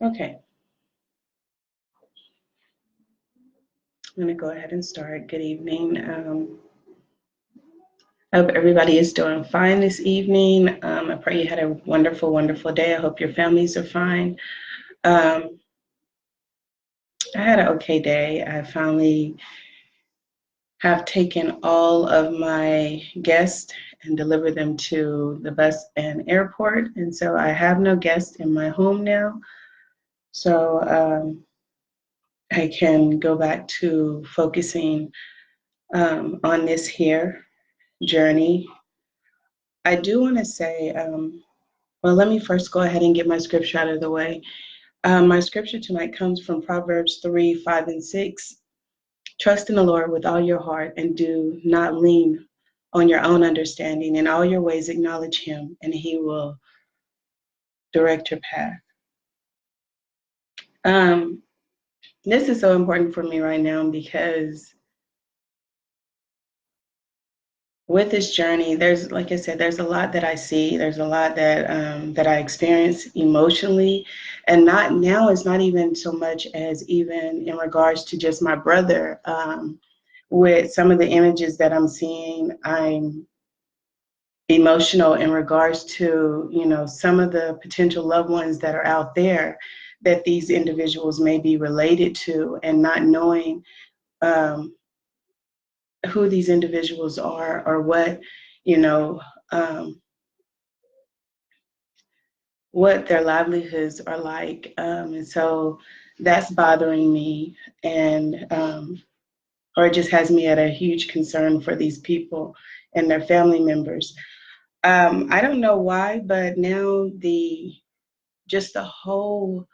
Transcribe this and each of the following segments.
Okay, I'm going to go ahead and start. Good evening. I hope everybody is doing fine this evening. I pray you had a wonderful, wonderful day. I hope your families are fine. Um, I had an okay day. I finally have taken all of my guests and delivered them to the bus and airport. And so I have no guests in my home now. So I can go back to focusing on this here journey. I do want to say, well, let me first go ahead and get my scripture out of the way. My scripture tonight comes from Proverbs 3, 5, and 6. Trust in the Lord with all your heart and do not lean on your own understanding. In all your ways, acknowledge Him, and He will direct your path. Um, this is so important for me right now because with this journey, there's, like I said, there's a lot that I see. There's a lot that I experience emotionally, and not now is not even so much as even in regards to just my brother. With some of the images that I'm seeing, I'm emotional in regards to, some of the potential loved ones that are out there that these individuals may be related to, and not knowing um, who these individuals are or you know um, what their livelihoods are like, and so that's bothering me, and or it just has me at a huge concern for these people and their family members. I don't know why, but now the whole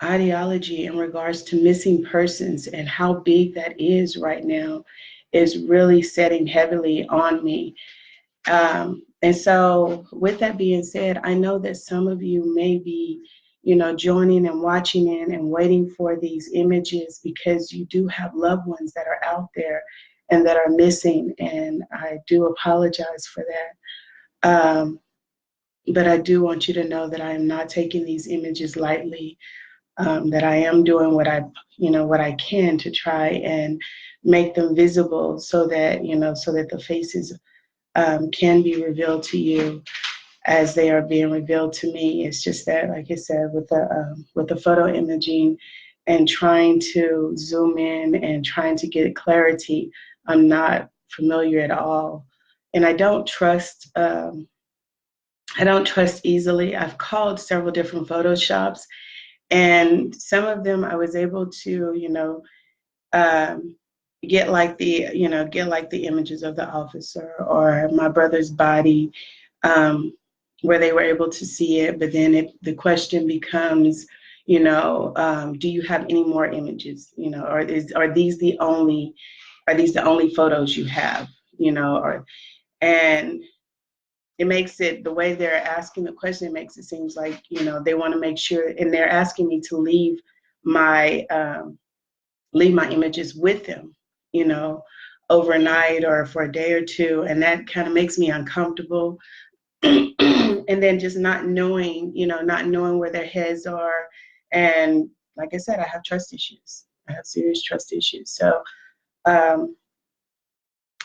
ideology in regards to missing persons and how big that is right now is really setting heavily on me. And so, with that being said, I know that some of you may be, joining and watching in and waiting for these images because you do have loved ones that are out there and that are missing. And I do apologize for that. But I do want you to know that I am not taking these images lightly. That I am doing what I can to try and make them visible so that, so that the faces can be revealed to you as they are being revealed to me. It's just that, like I said, with the photo imaging and trying to zoom in and trying to get clarity, I'm not familiar at all, and I don't trust. I don't trust easily. I've called several different Photoshops, and some of them I was able to, um, get like the images of the officer or my brother's body, um, where they were able to see it. But then the question becomes, do you have any more images? Or are these the only photos you have? And it makes it, the way they're asking the question, it makes it seems like, they want to make sure, and they're asking me to my leave my images with them, you know, overnight or for a day or two. And that kind of makes me uncomfortable. And then just not knowing where their heads are. And like I said, I have trust issues. I have serious trust issues. So um,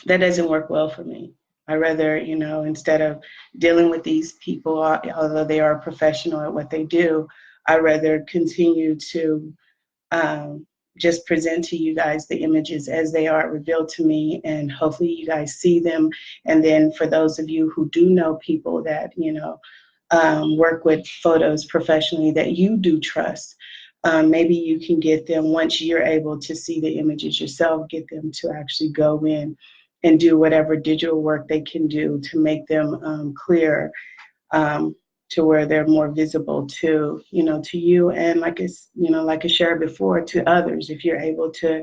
that doesn't work well for me. I rather, instead of dealing with these people, although they are professional at what they do, I rather continue to um, just present to you guys the images as they are revealed to me, and hopefully you guys see them. And then for those of you who do know people that work with photos professionally that you do trust, maybe you can get them, once you're able to see the images yourself, get them to actually go in and do whatever digital work they can do to make them clear, um, to where they're more visible to, to you, and like I shared before, to others. If you're able to,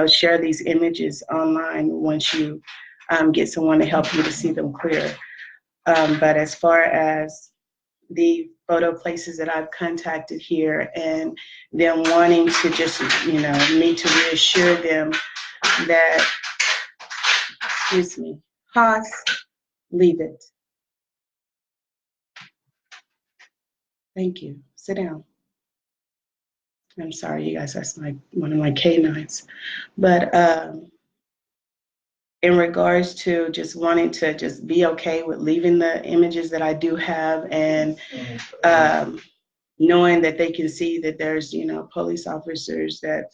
share these images online once you get someone to help you to see them clear. But as far as the photo places that I've contacted here, and them wanting to just, me to reassure them that, excuse me, Haas, leave it. Thank you. Sit down. I'm sorry, you guys. That's like one of my canines. But in regards to just wanting to just be okay with leaving the images that I do have, and um, knowing that they can see that there's, police officers that,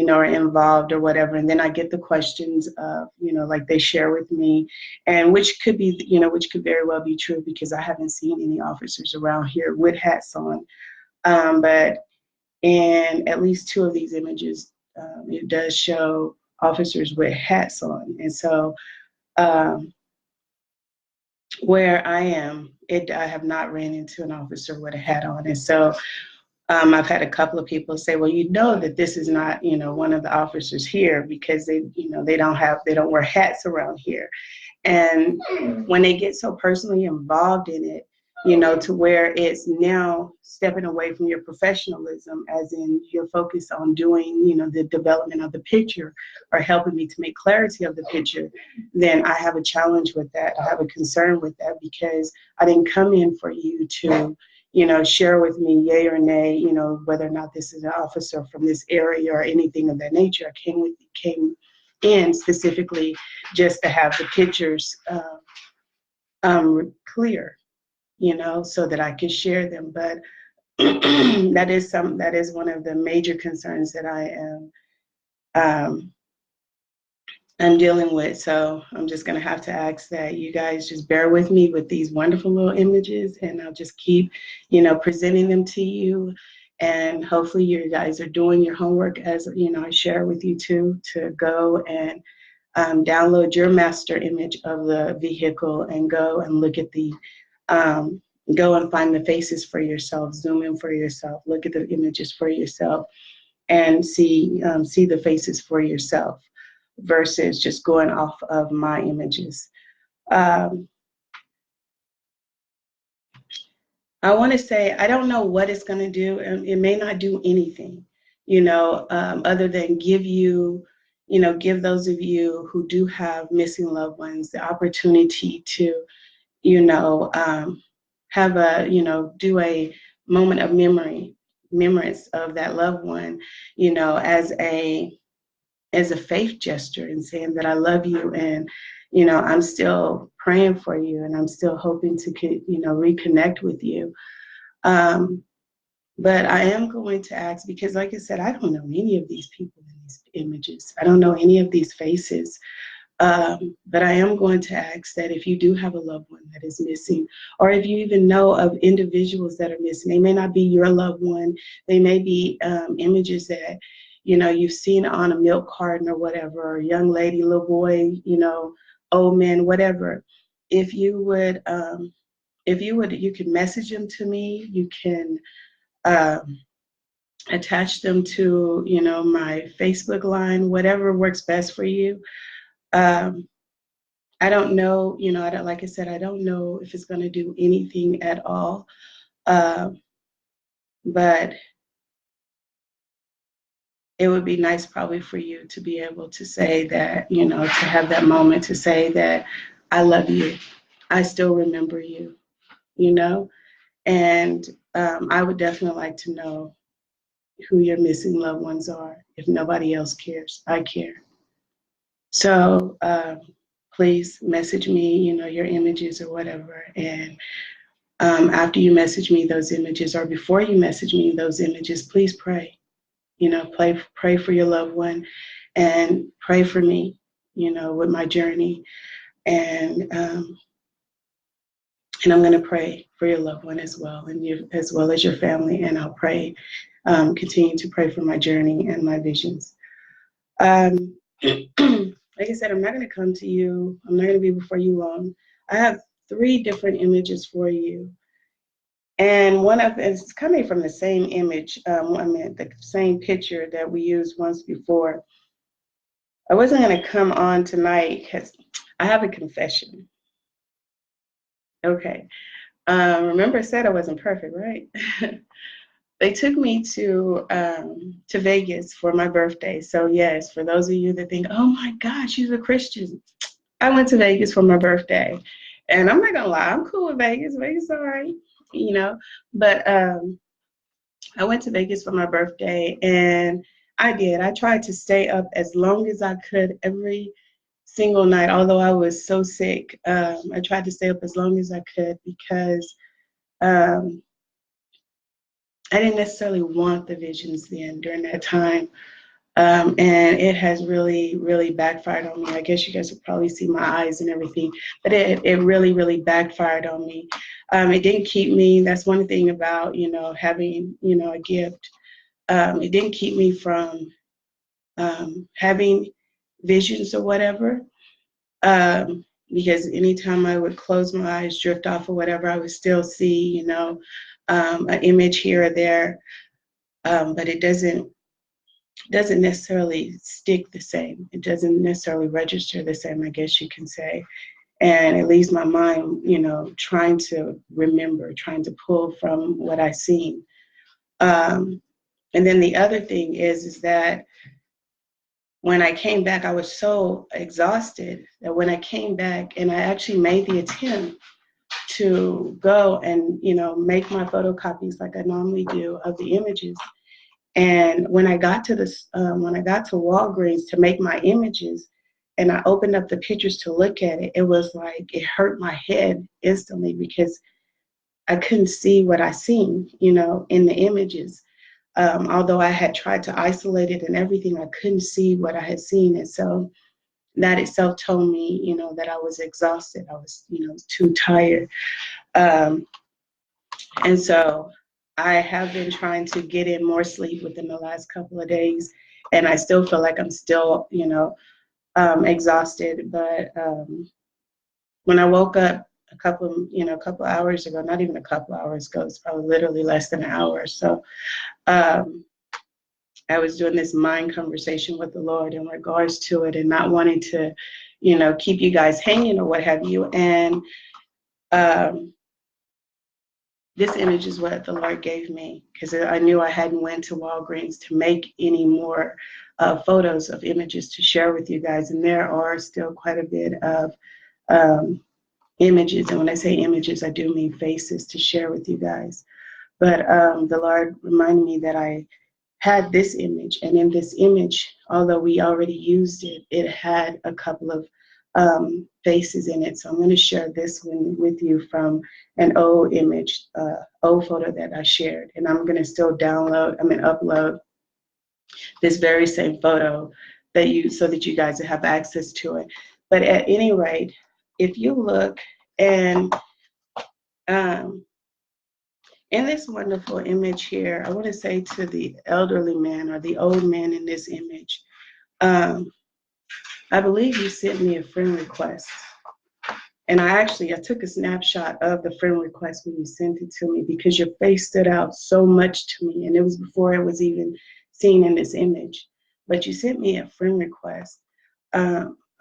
are involved or whatever. And then I get the questions of, like they share with me, and which could be, which could very well be true because I haven't seen any officers around here with hats on. But in at least two of these images, it does show officers with hats on. And so um, where I am, I have not ran into an officer with a hat on. And so I've had a couple of people say, well, that this is not, one of the officers here because they don't wear hats around here. And when they get so personally involved in it, to where it's now stepping away from your professionalism, as in you're focused on doing, the development of the picture or helping me to make clarity of the picture, then I have a challenge with that. I have a concern with that because I didn't come in for you to, share with me yay or nay, whether or not this is an officer from this area or anything of that nature. I came in specifically just to have the pictures clear, so that I could share them. But that is one of the major concerns that um, I'm dealing with. So I'm just going to have to ask that you guys just bear with me with these wonderful little images, and I'll just keep, presenting them to you. And hopefully you guys are doing your homework as, I share with you too, to go and download your master image of the vehicle and go and look at um, go and find the faces for yourself, zoom in for yourself, look at the images for yourself, and see the faces for yourself versus just going off of my images. Um, I want to say I don't know what it's going to do, and it may not do anything, other than give those of you who do have missing loved ones the opportunity to, have do a moment of remembrance of that loved one, as a faith gesture, and saying that I love you, and I'm still praying for you, and I'm still hoping to reconnect with you. Um, but I am going to ask, because like I said, I don't know any of these people in these images. I don't know any of these faces. But I am going to ask that if you do have a loved one that is missing, or if you even know of individuals that are missing, they may not be your loved one. They may be images that, you've seen on a milk carton or whatever, or a young lady, little boy, old man, whatever. If you would, you can message them to me. You can attach them to, my Facebook line, whatever works best for you. I don't know, like I said, I don't know if it's going to do anything at all. But it would be nice probably for you to be able to say that, to have that moment to say that I love you. I still remember you, and I would definitely like to know who your missing loved ones are. If nobody else cares, I care. So please message me, your images or whatever. And after you message me those images, or before you message me those images, please pray. Pray for your loved one, and pray for me, with my journey. And I'm going to pray for your loved one as well, and you, as well as your family. And I'll pray, continue to pray for my journey and my visions. Like I said, I'm not going to come to you. I'm not going to be before you long. I have 3 different images for you. And one of them is coming from the same image, the same picture that we used once before. I wasn't going to come on tonight because I have a confession. Okay. Remember I said I wasn't perfect, right? They took me to Vegas for my birthday. So yes, for those of you that think, oh my gosh, she's a Christian. I went to Vegas for my birthday. And I'm not going to lie, I'm cool with Vegas. Vegas is all right. you know. But I went to Vegas for my birthday, and I did. I tried to stay up as long as I could every single night, although I was so sick. I tried to stay up as long as I could because um, I didn't necessarily want the visions then during that time. And it has really, really backfired on me. I guess you guys will probably see my eyes and everything, but it really, really backfired on me. It didn't keep me. That's one thing about, having, a gift. It didn't keep me from having visions or whatever. Because anytime I would close my eyes, drift off or whatever, I would still see, an image here or there. But it doesn't necessarily stick the same. It doesn't necessarily register the same, I guess you can say. And it leaves my mind, trying to remember, trying to pull from what I've seen. Um, and then the other thing is that when I came back, I was so exhausted that when I came back and I actually made the attempt to go and, make my photocopies like I normally do of the images. And when I got to when I got to Walgreens to make my images, and I opened up the pictures to look at it, it was like it hurt my head instantly because I couldn't see what I seen, in the images. Although I had tried to isolate it and everything, I couldn't see what I had seen, and so that itself told me, that I was exhausted. I was, too tired. Um, And so I have been trying to get in more sleep within the last couple of days. And I still feel like I'm still, exhausted. But when I woke up a couple hours ago, not even a couple hours ago, it's probably literally less than an hour. So um, I was doing this mind conversation with the Lord in regards to it and not wanting to, keep you guys hanging or what have you. And um, this image is what the Lord gave me because I knew I hadn't went to Walgreens to make any more photos of images to share with you guys. And there are still quite a bit of um, images. And when I say images, I do mean faces to share with you guys. But the Lord reminded me that I had this image. And in this image, although we already used it, it had a couple of faces in it. So I'm going to share this one with you from an old image, old photo that I shared. And I'm going to still upload this very same photo so that you guys have access to it. But at any rate, if you look and um, in this wonderful image here, I want to say to the elderly man or the old man in this image, um, I believe you sent me a friend request. And I took a snapshot of the friend request when you sent it to me because your face stood out so much to me. And it was before it was even seen in this image. But you sent me a friend request.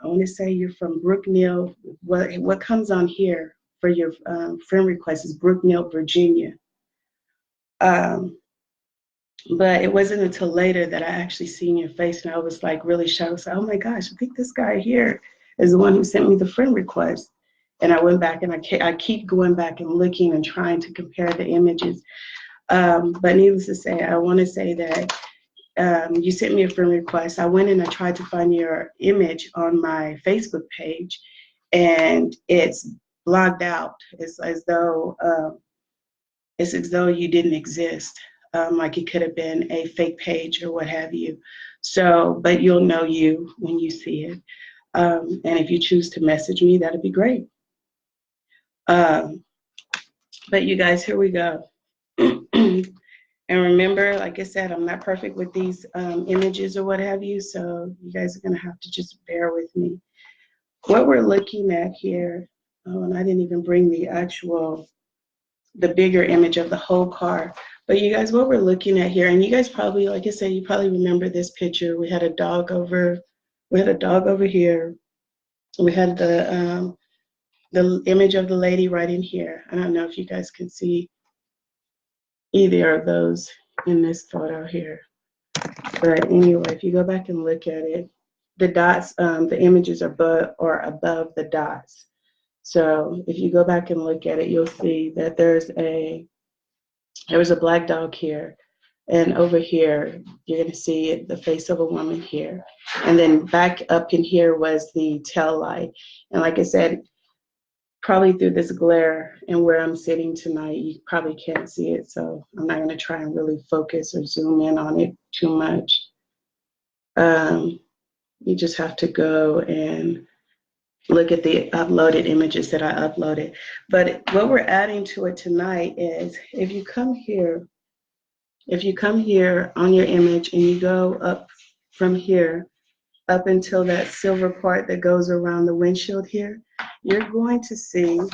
I want to say you're from Brookneal. What comes on here for your friend request is Brookneal, Virginia. Um, but it wasn't until later that I actually seen your face, and I was like really shocked. I was like, oh my gosh, I think this guy here is the one who sent me the friend request. And I went back and I keep going back and looking and trying to compare the images. But needless to say, I want to say that you sent me a friend request. I went and I tried to find your image on my Facebook page, and it's blocked out. It's as though you didn't exist, like it could have been a fake page or what have you. So, but you'll know you when you see it. And if you choose to message me, that'd be great. Um, but you guys, here we go. And remember, like I said, I'm not perfect with these images or what have you, so you guys are going to have to just bear with me. What we're looking at here, and I didn't even bring the bigger image of the whole car. But you guys, what we're looking at here, and you guys probably, like I said, you probably remember this picture. We had a dog over here. We had the image of the lady right in here. I don't know if you guys can see either of those in this photo here. But anyway, if you go back and look at it, the dots, the images are above the dots. So if you go back and look at it, you'll see that there was a black dog here. And over here, you're going to see the face of a woman here. And then back up in here was the tail light. And like I said, probably through this glare and where I'm sitting tonight, you probably can't see it. So I'm not going to try and really focus or zoom in on it too much. You just have to go and look at the uploaded images that I uploaded. But what we're adding to it tonight is if you come here on your image and you go up from here up until that silver part that goes around the windshield here, you're going to see, let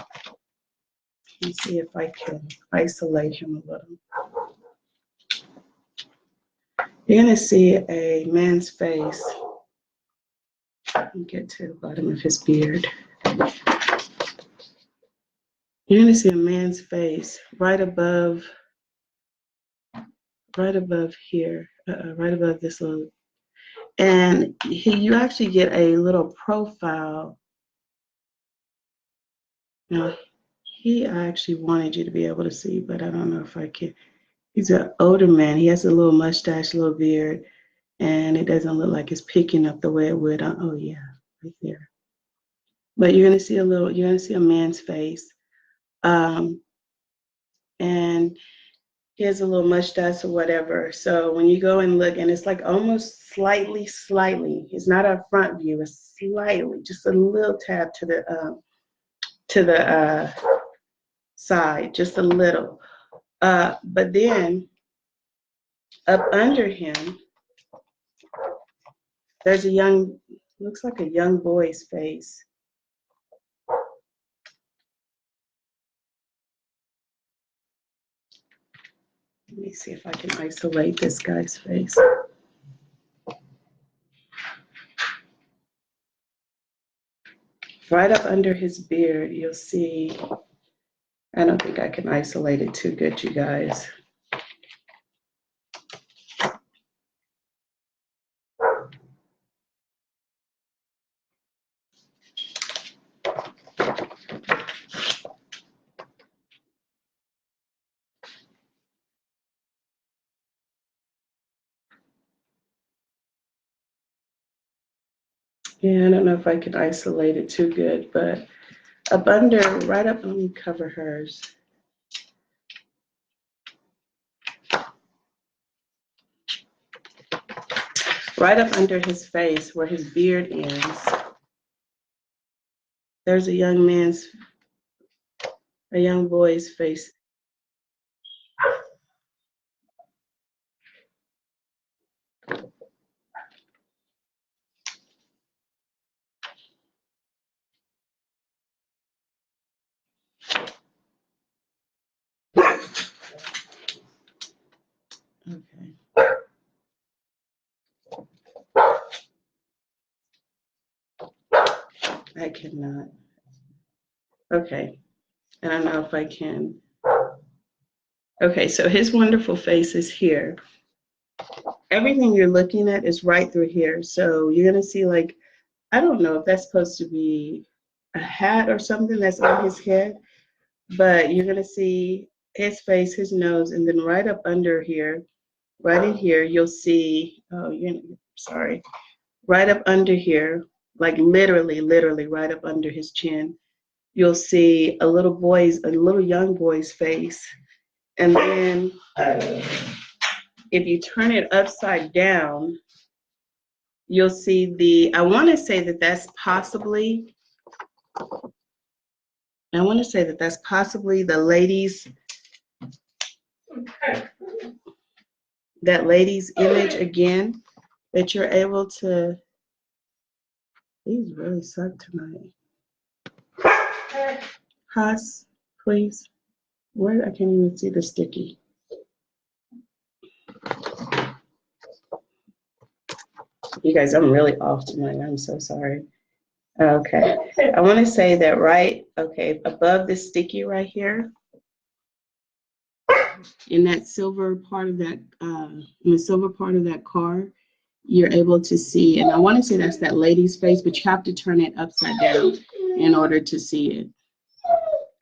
me see if I can isolate him a little. You're going to see a man's face. Let me get to the bottom of his beard. You're going to see a man's face right above here, right above this little, and you actually get a little profile. Now, I actually wanted you to be able to see, but I don't know if I can. He's an older man. He has a little mustache, little beard, and it doesn't look like it's picking up the way it would. Oh yeah, right there. But you're going to see a man's face, and he has a little mustache or whatever. So when you go and look, and it's like almost slightly, it's not a front view, it's slightly, just a little tab to the side, just a little. But then up under him, there's looks like a young boy's face. Let me see if I can isolate this guy's face. Right up under his beard, you'll see, I don't think I can isolate it too good, you guys. Yeah, I don't know if I can isolate it too good, but up under, right up, let me cover hers. Right up under his face, where his beard ends, there's a young boy's face. Okay. I cannot. Okay. I don't know if I can. Okay, so his wonderful face is here. Everything you're looking at is right through here. So you're going to see, like, I don't know if that's supposed to be a hat or something that's on his head, but you're going to see his face, his nose, and then right up under here, right in here, you'll see, sorry, right up under here, like literally right up under his chin, you'll see a little young boy's face. And then if you turn it upside down, you'll see I want to say that that's possibly the lady's image again, that you're able to. These really suck tonight. Huss, please. Where? I can't even see the sticky. You guys, I'm really off tonight. I'm so sorry. Okay. I want to say that above this sticky right here, in that silver part of that, car, you're able to see, and I want to say that's that lady's face, but you have to turn it upside down in order to see it.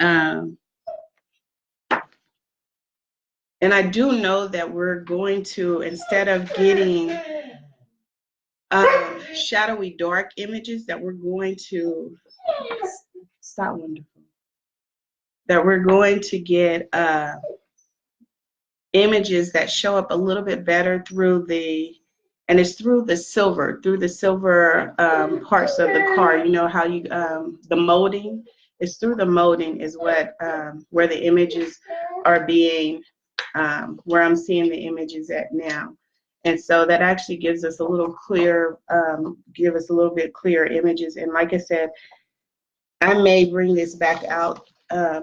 Um, and I do know that we're going to, instead of getting shadowy dark images, that we're going to, stop wonderful, that we're going to get images that show up a little bit better through the, and it's through the silver parts of the car. You know how you, the molding, it's through the molding is what, where the images are being, where I'm seeing the images at now. And so that actually gives us a little clear, give us a little bit clearer images. And like I said, I may bring this back out. I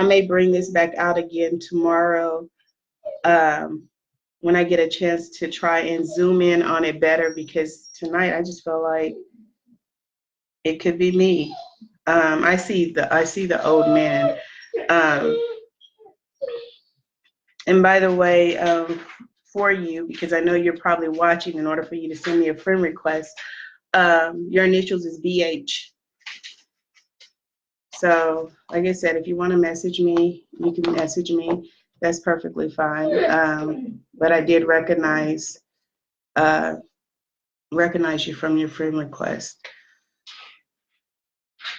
may bring this back out again tomorrow, when I get a chance to try and zoom in on it better, because tonight I just feel like it could be me. I see the old man. Um, and by the way, for you, because I know you're probably watching, in order for you to send me a friend request, your initials is BH. So, like I said, if you want to message me, you can message me. That's perfectly fine. But I did recognize you from your friend request.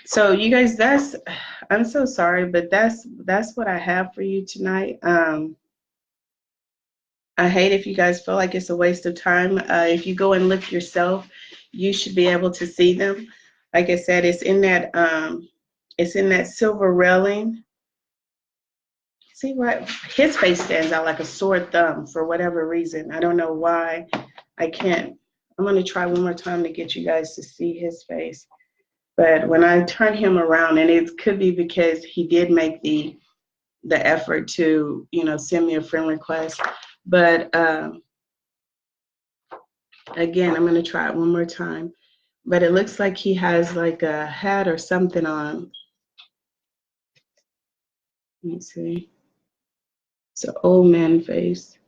So, you guys, I'm so sorry, but that's what I have for you tonight. I hate if you guys feel like it's a waste of time. If you go and look yourself, you should be able to see them. Like I said, it's in that silver railing. See what? His face stands out like a sore thumb for whatever reason. I don't know why. I can't. I'm going to try one more time to get you guys to see his face. But when I turn him around, and it could be because he did make the effort to, send me a friend request. But again, I'm going to try it one more time. But it looks like he has like a hat or something on. Let me see. It's an old man face.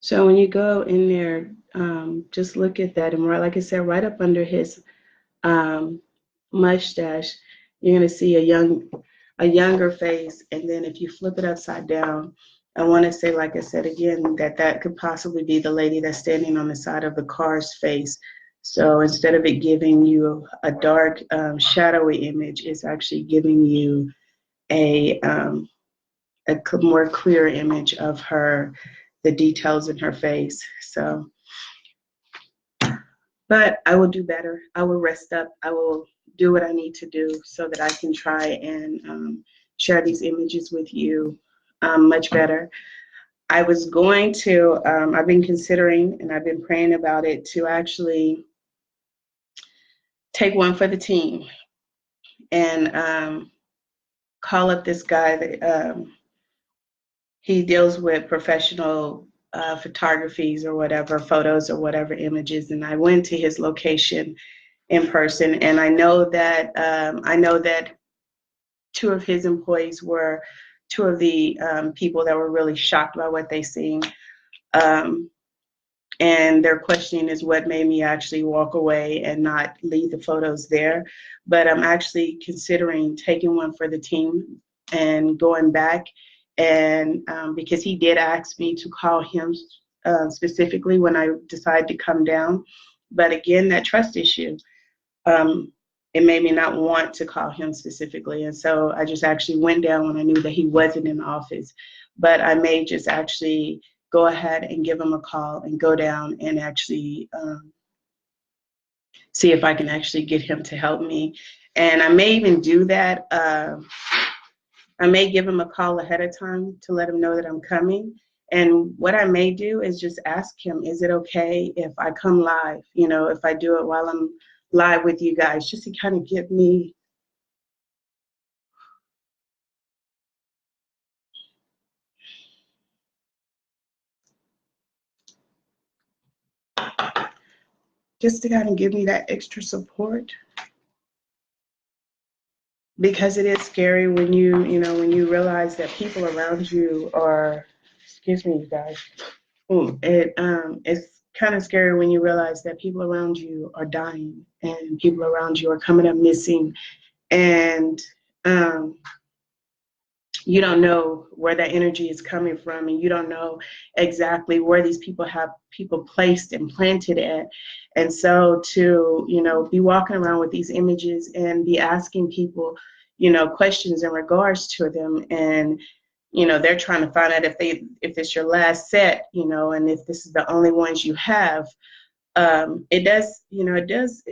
So when you go in there, just look at that. And like I said, right up under his mustache, you're going to see a younger face. And then if you flip it upside down, I want to say, like I said again, that could possibly be the lady that's standing on the side of the car's face. So instead of it giving you a dark, shadowy image, it's actually giving you a more clear image of her, the details in her face. So, but I will do better. I will rest up. I will do what I need to do so that I can try and share these images with you much better. I was going to, I've been considering and I've been praying about it, to actually take one for the team and call up this guy that he deals with professional photographies or whatever, photos or whatever images. And I went to his location in person, and I know that two of his employees were two of the people that were really shocked by what they seen. And their questioning is what made me actually walk away and not leave the photos there. But I'm actually considering taking one for the team and going back, and because he did ask me to call him specifically when I decide to come down. But again, that trust issue, it made me not want to call him specifically. And so I just actually went down when I knew that he wasn't in the office. But I may just actually go ahead and give him a call and go down and actually see if I can actually get him to help me. And I may even do that. I may give him a call ahead of time to let him know that I'm coming. And what I may do is just ask him, is it okay if I come live? If I do it while I'm live with you guys, just to kind of get me that extra support, because it is scary when when you realize that people around you are, excuse me, you guys, it's kind of scary when you realize that people around you are dying and people around you are coming up missing, and um, you don't know where that energy is coming from, and you don't know exactly where these people have people placed and planted at. And so to, be walking around with these images and be asking people, questions in regards to them, and they're trying to find out if it's your last set, and if this is the only ones you have. It does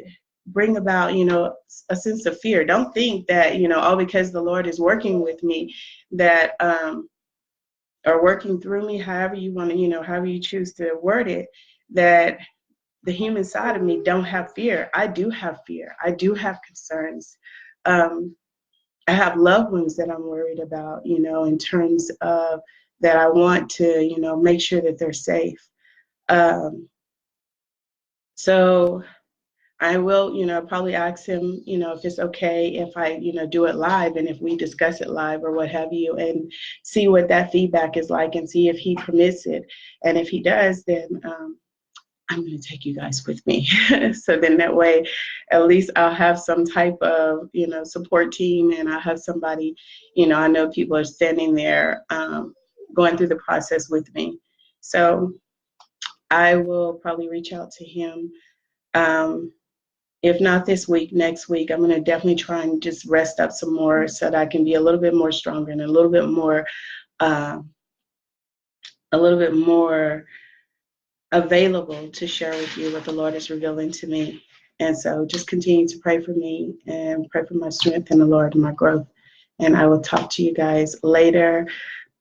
bring about, a sense of fear. Don't think that, oh, because the Lord is working with me, that or working through me, however you want to, however you choose to word it, that the human side of me don't have fear. I do have fear. I do have concerns. um, I have loved ones that I'm worried about, in terms of that I want to, make sure that they're safe. um, so I will, probably ask him, if it's okay if I, do it live, and if we discuss it live or what have you, and see what that feedback is like, and see if he permits it. And if he does, then I'm going to take you guys with me. So then that way, at least I'll have some type of, support team, and I'll have somebody, I know people are standing there going through the process with me. So I will probably reach out to him. Um, if not this week, next week, I'm going to definitely try and just rest up some more so that I can be a little bit more stronger and uh, a little bit more available to share with you what the Lord is revealing to me. And so just continue to pray for me and pray for my strength in the Lord and my growth. And I will talk to you guys later.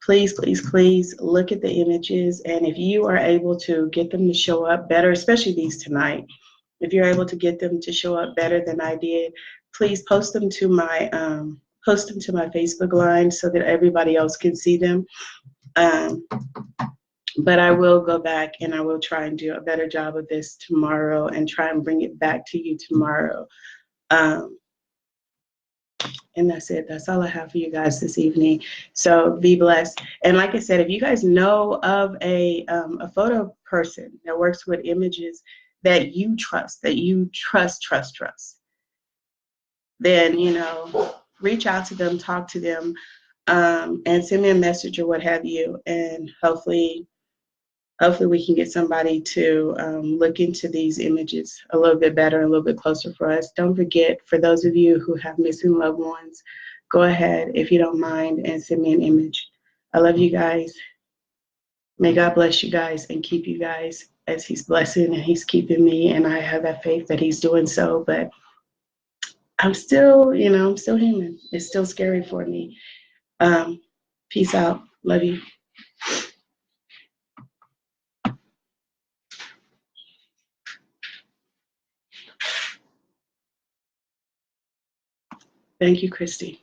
Please, please, please look at the images. And if you are able to get them to show up better, especially these tonight, if you're able to get them to show up better than I did, please post them to my Facebook line so that everybody else can see them. Um, but I will go back and I will try and do a better job of this tomorrow and try and bring it back to you tomorrow. Um, and that's it. That's all I have for you guys this evening. So be blessed. And like I said, if you guys know of a photo person that works with images that you trust, then, reach out to them, talk to them, and send me a message or what have you. And hopefully we can get somebody to look into these images a little bit better, a little bit closer for us. Don't forget, for those of you who have missing loved ones, go ahead, if you don't mind, and send me an image. I love you guys. May God bless you guys and keep you guys as he's blessing and he's keeping me. And I have that faith that he's doing so. But I'm still, I'm still human. It's still scary for me. Peace out. Love you. Thank you, Christy.